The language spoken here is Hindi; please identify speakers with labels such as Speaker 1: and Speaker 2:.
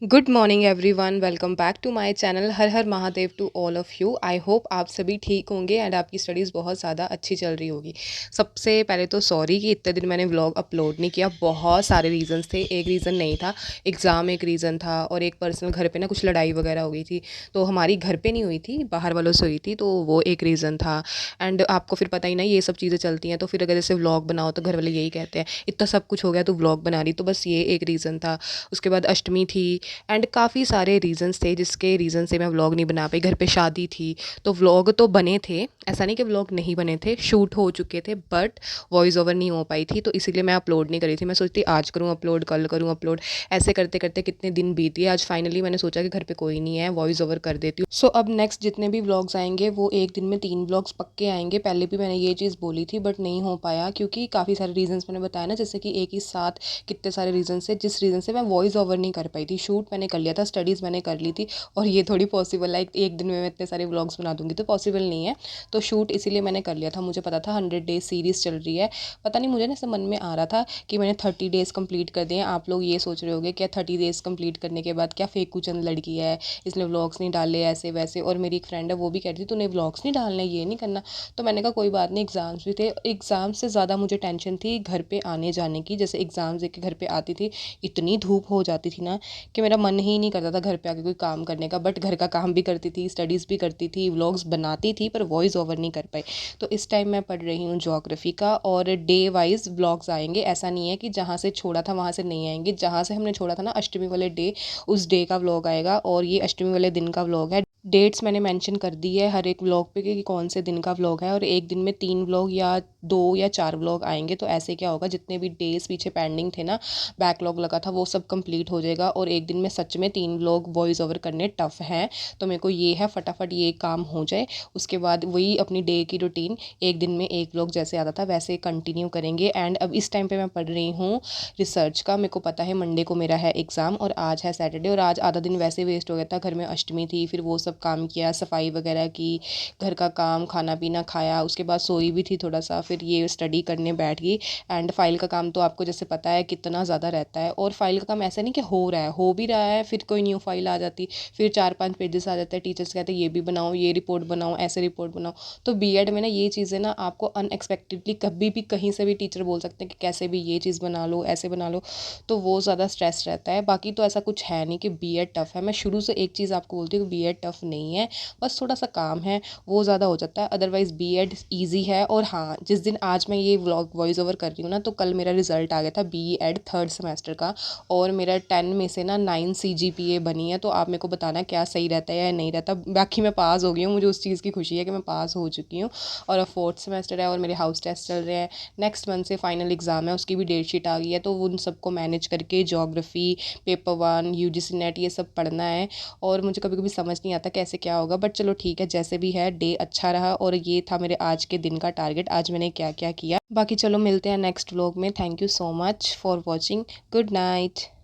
Speaker 1: Good morning everyone, welcome back to my channel. Har Har Mahadev to all of you. I hope आप सभी ठीक होंगे एंड आपकी स्टडीज़ बहुत ज़्यादा अच्छी चल रही होगी। सबसे पहले तो सॉरी कि इतने दिन मैंने व्लॉग अपलोड नहीं किया। बहुत सारे रीज़न्स थे, एक रीज़न नहीं था। एग्ज़ाम एक रीज़न था और एक पर्सनल घर पे ना कुछ लड़ाई वगैरह हो गई थी। तो हमारी घर पे नहीं हुई थी, बाहर वालों से हुई थी, तो वो एक रीज़न था। एंड आपको फिर पता ही ना ये सब चीज़ें चलती हैं, तो फिर अगर जैसे व्लॉग बनाओ तो घर वाले यही कहते हैं, इतना सब कुछ हो गया तो व्लॉग बना रही। तो बस ये एक रीज़न था। उसके बाद अष्टमी थी एंड काफ़ी सारे रीज़न्स थे जिसके रीज़न से मैं व्लॉग नहीं बना पाई। घर पे शादी थी तो व्लॉग तो बने थे, ऐसा नहीं कि व्लॉग नहीं बने थे, शूट हो चुके थे, बट वॉइस ओवर नहीं हो पाई थी, तो इसीलिए मैं अपलोड नहीं करी थी। मैं सोचती आज करूँ अपलोड, कल करूँ अपलोड, ऐसे करते करते कितने दिन बीत गए। आज फाइनली मैंने सोचा कि घर पे कोई नहीं है, वॉइस ओवर कर देती हूँ। सो अब नेक्स्ट जितने भी व्लॉग्स आएंगे वो एक दिन में 3 व्लॉग्स पक्के आएंगे। पहले भी मैंने ये चीज़ बोली थी बट नहीं हो पाया क्योंकि काफ़ी सारे रीजंस मैंने बताया ना, जैसे कि एक ही साथ कितने सारे रीज़न से, जिस रीज़न से मैं वॉइस ओवर नहीं कर पाई थी। शूट मैंने कर लिया था, स्टडीज़ मैंने कर ली थी, और ये थोड़ी पॉसिबल है एक दिन में मैं इतने सारे व्लॉग्स बना दूंगी, तो पॉसिबल नहीं है। तो शूट इसीलिए मैंने कर लिया था। मुझे पता था 100 डेज सीरीज़ चल रही है। पता नहीं मुझे ना ऐसे मन में आ रहा था कि मैंने 30 डेज़ कंप्लीट कर दिए। आप लोग ये सोच रहे होगे क्या 30 डेज़ कंप्लीट करने के बाद क्या फेकू चंद लड़की है, इसने व्लॉग्स नहीं डाले ऐसे वैसे। और मेरी एक फ्रेंड है वो भी कह रही थी तूने व्लॉग्स नहीं डालने, ये नहीं करना। तो मैंने कहा कोई बात नहीं, एग्ज़ाम्स भी थे। एग्ज़ाम से ज़्यादा मुझे टेंशन थी घर पे आने जाने की। जैसे एग्ज़ाम्स दे के घर पे आती थी, इतनी धूप हो जाती थी ना कि मेरा मन ही नहीं करता था घर पे आके कोई काम करने का। बट घर का काम भी करती थी, स्टडीज़ भी करती थी, व्लॉग्स बनाती थी, पर वॉइस ओवर नहीं कर पाई। तो इस टाइम मैं पढ़ रही हूँ ज्योग्राफी का, और डे वाइज व्लॉग्स आएंगे। ऐसा नहीं है कि जहाँ से छोड़ा था वहाँ से नहीं आएंगे। जहाँ से हमने छोड़ा था ना अष्टमी वाले डे, उस डे का व्लॉग आएगा, और ये अष्टमी वाले दिन का व्लॉग है। डेट्स मैंने मेंशन कर दी है हर एक व्लॉग पे कि कौन से दिन का व्लॉग है, और एक दिन में 3 व्लॉग या 2 या 4 व्लॉग आएंगे। तो ऐसे क्या होगा, जितने भी डेज पीछे पेंडिंग थे ना, बैकलॉग लगा था, वो सब कंप्लीट हो जाएगा। और एक दिन में सच में 3 व्लॉग वॉइस ओवर करने टफ हैं। तो मेरे को ये है फटाफट ये काम हो जाए, उसके बाद वही अपनी डे की रूटीन, एक दिन में एक व्लॉग जैसे आता था वैसे कंटिन्यू करेंगे। एंड अब इस टाइम पे मैं पढ़ रही हूँ रिसर्च का। मेरे को पता है मंडे को मेरा है एग्ज़ाम और आज है सैटरडे, और आज आधा दिन वैसे वेस्ट हो गया था। घर में अष्टमी थी, फिर वो सब काम किया, सफाई वगैरह की, घर का काम, खाना पीना खाया, उसके बाद सोई भी थी थोड़ा सा, फिर ये स्टडी करने बैठ गई। एंड फाइल का काम तो आपको जैसे पता है कितना ज़्यादा रहता है, और फाइल का काम ऐसा नहीं कि हो रहा है, हो भी रहा है, फिर कोई न्यू फाइल आ जाती, फिर 4-5 पेजेस आ जाते हैं, टीचर्स कहते हैं ये भी बनाओ, ये रिपोर्ट बनाओ, ऐसे रिपोर्ट बनाओ। तो बीएड में ना ये चीज़ें ना आपको अनएक्सपेक्टेडली कभी भी कहीं से भी टीचर बोल सकते हैं कि कैसे भी ये चीज़ बना लो, ऐसे बना लो। तो वो ज़्यादा स्ट्रेस रहता है। बाकी तो ऐसा कुछ है नहीं कि बीएड टफ़ है। मैं शुरू से एक चीज़ आपको बोलती हूँ कि बीएड टफ़ नहीं है, बस थोड़ा सा काम है वो ज़्यादा हो जाता है। अदरवाइज़ बीएड ईजी है। और हाँ, जिस दिन आज मैं ये व्लॉग वॉइस ओवर कर रही हूँ ना, तो कल मेरा रिजल्ट आ गया था बीएड थर्ड सेमेस्टर का, और मेरा 10 में से ना 9 सीजीपीए बनी है। तो आप मेरे को बताना क्या सही रहता है या नहीं रहता। बाकी मैं पास हो गई हूँ, मुझे उस चीज़ की खुशी है कि मैं पास हो चुकी हूँ। और अब फोर्थ सेमेस्टर है और मेरे हाउस टेस्ट चल रहे हैं। नेक्स्ट मंथ से फाइनल एग्ज़ाम है, उसकी भी डेट शीट आ गई है। तो उन सबको मैनेज करके geography, paper one, UGC net, ये सब पढ़ना है। और मुझे कभी कभी समझ नहीं आता कैसे क्या होगा, बट चलो ठीक है, जैसे भी है डे अच्छा रहा। और ये था मेरे आज के दिन का टारगेट, आज मैंने क्या क्या किया। बाकी चलो मिलते हैं नेक्स्ट व्लॉग में। Thank you so much for watching. Good night.